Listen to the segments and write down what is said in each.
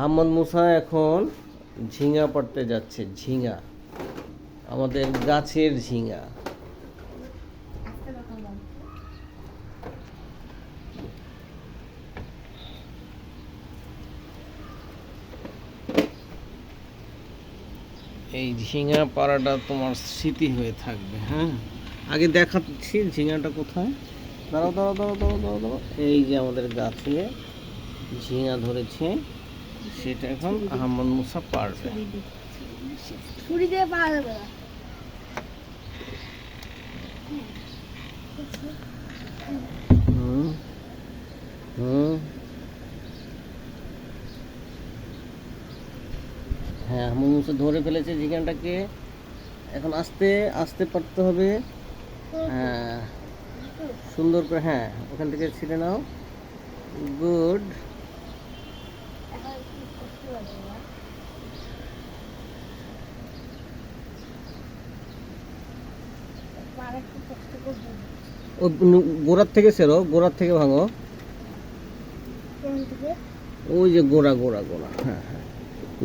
আহমদ মুসা এখন ঝিঙা পাড়তে যাচ্ছে। ঝিঙা, আমাদের গাছের ঝিঙা। এই ঝিঙা পাড়াটা তোমার স্মৃতি হয়ে থাকবে। হ্যাঁ, আগে দেখাচ্ছি ঝিঙাটা কোথায়। দাঁড়াও দাঁড়াও দাঁড়াও দাঁড়াও দাঁড়াও দাঁড়াও। এই যে আমাদের গাছে ঝিঙা ধরেছে, সেটা এখন আহমদ মুসা পারবে। ছুরি দিয়ে পারবে। হুম হুম, হ্যাঁ আহমদ মুসা ধরে ফেলেছে ঝিঙাটাকে। এখন আস্তে আস্তে পারতে হবে। হ্যাঁ, সুন্দর করে। হ্যাঁ, ওখান থেকে ছিঁড়ে নাও। গুড। ও গোড়ার থেকে ছেড়ো, গোড়ার থেকে ভাঙো। ওই যে গোড়া গোড়া গোড়া। হ্যাঁ হ্যাঁ,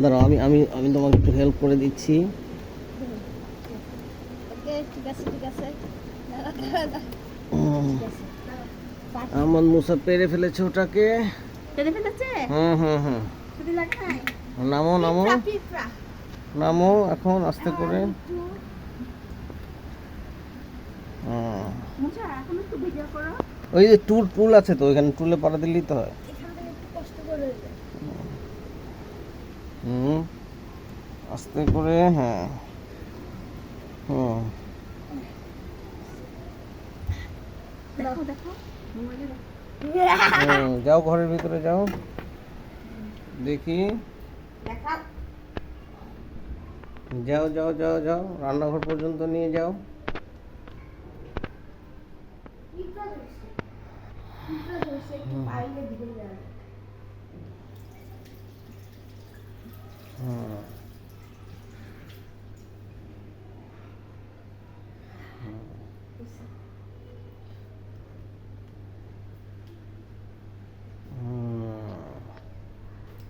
দাঁড়াও, আমি আমি আমি তোমাকে একটু হেল্প করে দিচ্ছি। আহমদ মুসা পেরে ফেলেছে ওটাকে। হুম হুম হুম, নামো নামো নামো এখন আস্তে করে। ওই যে টুল আছে তো, ওইখানে টুলে পাড়া দিলেই তো হয়। হুম, আস্তে করে। হ্যাঁ, হুম, যাও ঘরের ভিতরে যাও, দেখি। যাও যাও যাও যাও, রান্নাঘর পর্যন্ত নিয়ে যাও।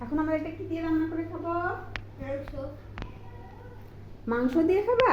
এখন আমরা এটা কি দিয়ে রান্না করে খাবো? মাংস দিয়ে খাবা?